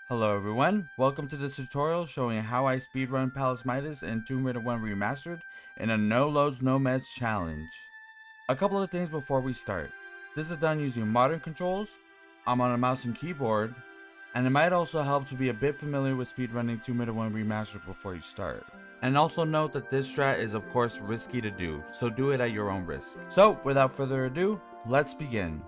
Hello everyone, welcome to this tutorial showing how I speedrun Palace Midas in Tomb Raider 1 Remastered in a no loads no meds challenge. A couple of things before we start. This is done using modern controls, I'm on a mouse and keyboard, and it might also help to be a bit familiar with speedrunning Tomb Raider 1 Remastered before you start. And also note that this strat is of course risky to do, so do it at your own risk. So without further ado, let's begin.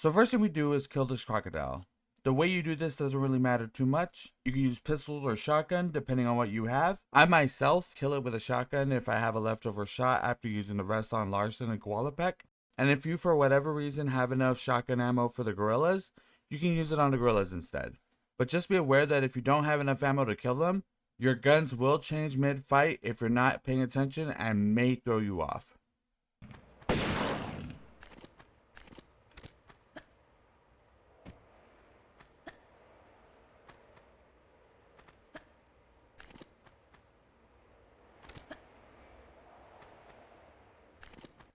So first thing we do is kill this crocodile. The way you do this doesn't really matter too much. You can use pistols or shotgun depending on what you have. I myself kill it with a shotgun if I have a leftover shot after using the rest on Larson and Koala Peck. And if you for whatever reason have enough shotgun ammo for the gorillas, you can use it on the gorillas instead. But just be aware that if you don't have enough ammo to kill them, your guns will change mid-fight if you're not paying attention and may throw you off.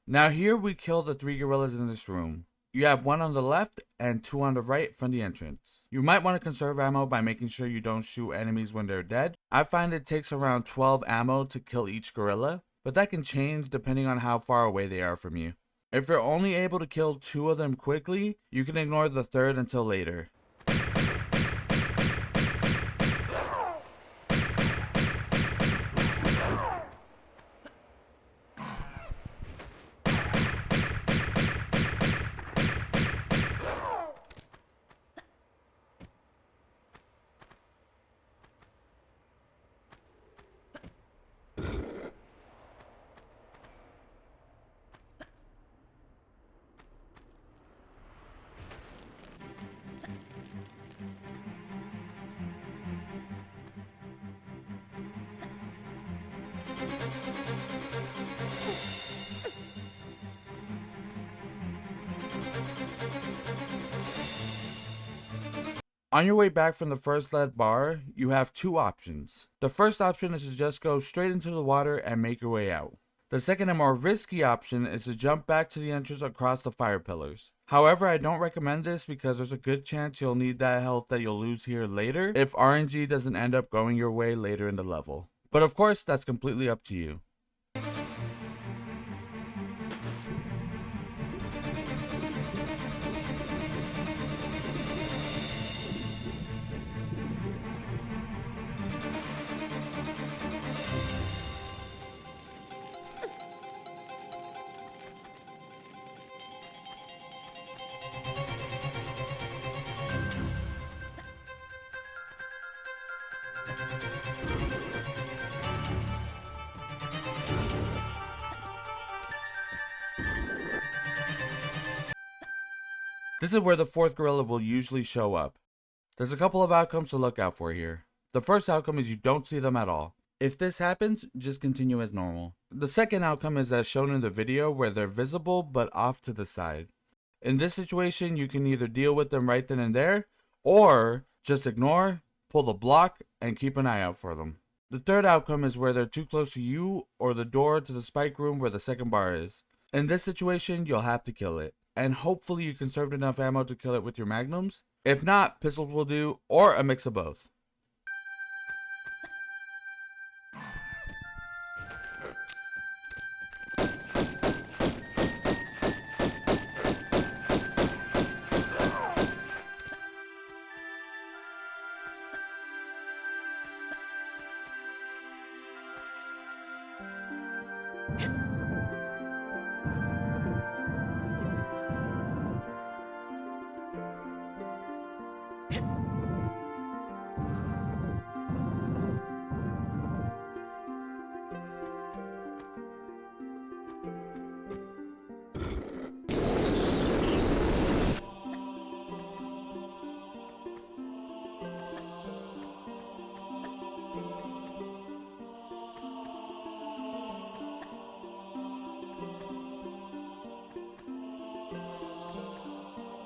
Now here we kill the 3 gorillas in this room. You have 1 on the left and 2 on the right from the entrance. You might want to conserve ammo by making sure you don't shoot enemies when they're dead. I find it takes around 12 ammo to kill each gorilla, but that can change depending on how far away they are from you. If you're only able to kill 2 of them quickly, you can ignore the third until later. On your way back from the first lead bar, you have 2 options. The first option is to just go straight into the water and make your way out. The second and more risky option is to jump back to the entrance across the fire pillars. However, I don't recommend this because there's a good chance you'll need that health that you'll lose here later if RNG doesn't end up going your way later in the level. But of course, that's completely up to you. This is where the 4th gorilla will usually show up. There's a couple of outcomes to look out for here. The first outcome is you don't see them at all. If this happens, just continue as normal. The second outcome is as shown in the video where they're visible but off to the side. In this situation, you can either deal with them right then and there, or just ignore, pull the block, and keep an eye out for them. The third outcome is where they're too close to you or the door to the spike room where the second bar is. In this situation, you'll have to kill it. And hopefully you conserved enough ammo to kill it with your magnums. If not, pistols will do, or a mix of both.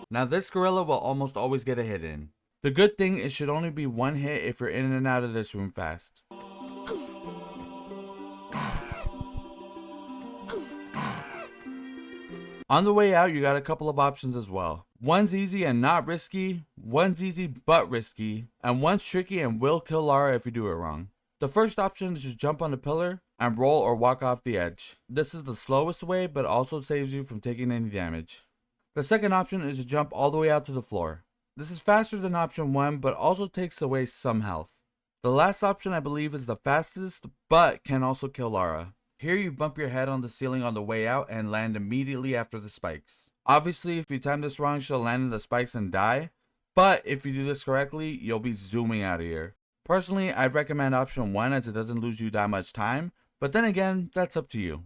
Now this gorilla will almost always get a hit in. The good thing is it should only be one hit if you're in and out of this room fast. On the way out, you got a couple of options as well. One's easy and not risky, one's easy but risky, and one's tricky and will kill Lara if you do it wrong. The first option is to jump on the pillar and roll or walk off the edge. This is the slowest way but also saves you from taking any damage. The second option is to jump all the way out to the floor. This is faster than option 1 but also takes away some health. The last option I believe is the fastest but can also kill Lara. Here you bump your head on the ceiling on the way out and land immediately after the spikes. Obviously if you time this wrong she'll land in the spikes and die, but if you do this correctly you'll be zooming out of here. Personally I'd recommend option 1 as it doesn't lose you that much time, but then again that's up to you.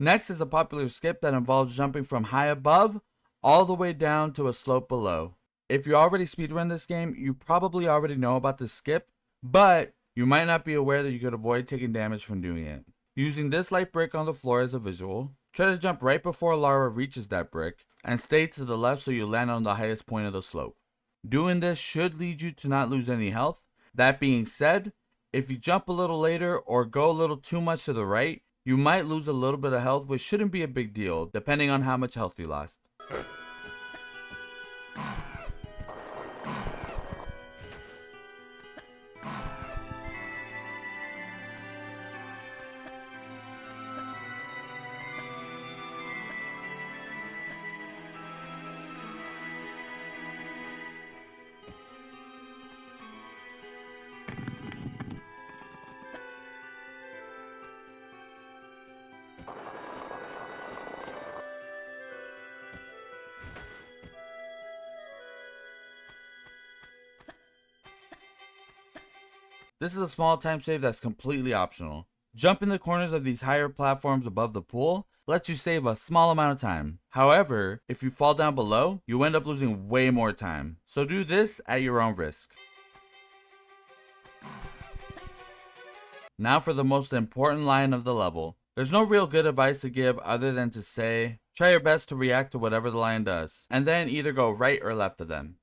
Next is a popular skip that involves jumping from high above all the way down to a slope below. If you already speedrun this game, you probably already know about this skip, but you might not be aware that you could avoid taking damage from doing it. Using this light brick on the floor as a visual, try to jump right before Lara reaches that brick, and stay to the left so you land on the highest point of the slope. Doing this should lead you to not lose any health. That being said, if you jump a little later or go a little too much to the right, you might lose a little bit of health, which shouldn't be a big deal, depending on how much health you lost. This is a small time save that's completely optional. Jumping the corners of these higher platforms above the pool lets you save a small amount of time. However, if you fall down below, you end up losing way more time. So do this at your own risk. Now for the most important line of the level. There's no real good advice to give other than to say, try your best to react to whatever the lion does, and then either go right or left of them.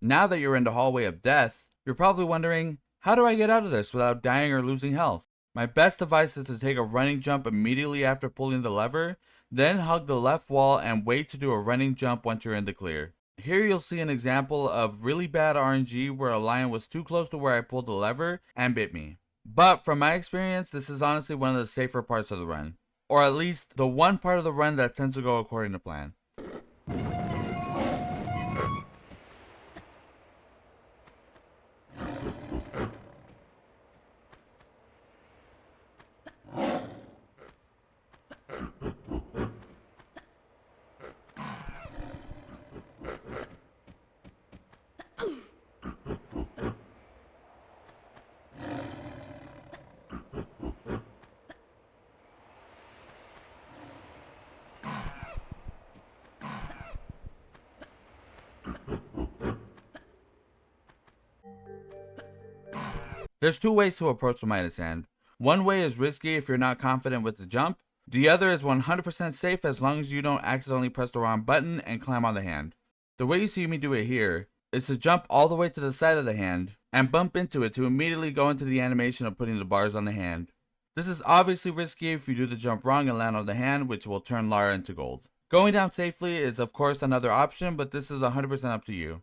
Now that you're in the hallway of death, you're probably wondering, how do I get out of this without dying or losing health? My best advice is to take a running jump immediately after pulling the lever, then hug the left wall and wait to do a running jump once you're in the clear. Here you'll see an example of really bad RNG where a lion was too close to where I pulled the lever and bit me. But from my experience, this is honestly one of the safer parts of the run. Or at least the one part of the run that tends to go according to plan. There's two ways to approach the Midas Hand. One way is risky if you're not confident with the jump. The other is 100% safe as long as you don't accidentally press the wrong button and climb on the hand. The way you see me do it here is to jump all the way to the side of the hand and bump into it to immediately go into the animation of putting the bars on the hand. This is obviously risky if you do the jump wrong and land on the hand, which will turn Lara into gold. Going down safely is of course another option, but this is 100% up to you.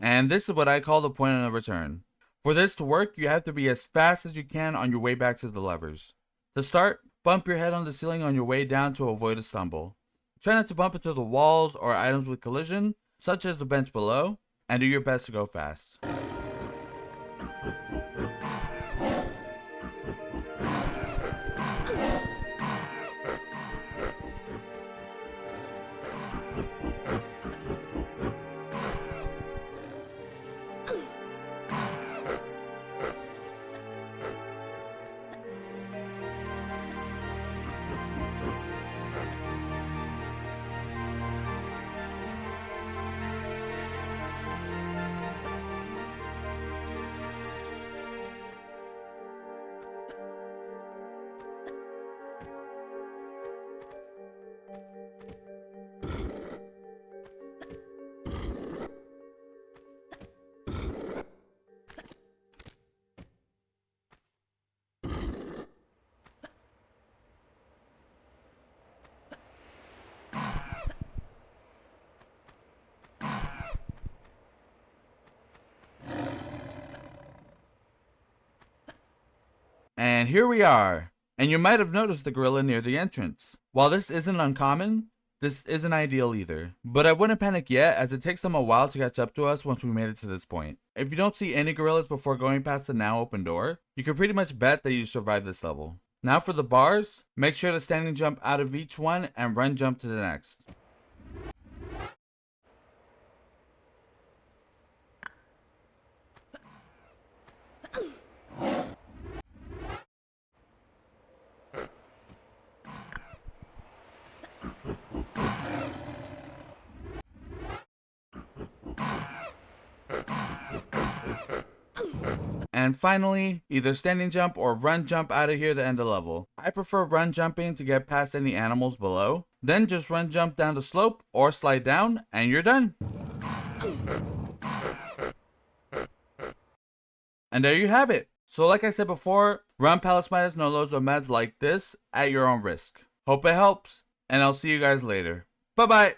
And this is what I call the point of no return. For this to work, you have to be as fast as you can on your way back to the levers. To start, bump your head on the ceiling on your way down to avoid a stumble. Try not to bump into the walls or items with collision, such as the bench below, and do your best to go fast. And here we are. And you might have noticed the gorilla near the entrance. While this isn't uncommon, this isn't ideal either. But I wouldn't panic yet, as it takes them a while to catch up to us once we made it to this point. If you don't see any gorillas before going past the now open door, you can pretty much bet that you survived this level. Now for the bars, make sure to standing jump out of each one and run jump to the next. And finally, either standing jump or run jump out of here to end the level. I prefer run jumping to get past any animals below. Then just run jump down the slope or slide down and you're done. And there you have it. So like I said before, run Palace Midas no loads of meds like this at your own risk. Hope it helps, and I'll see you guys later. Bye bye.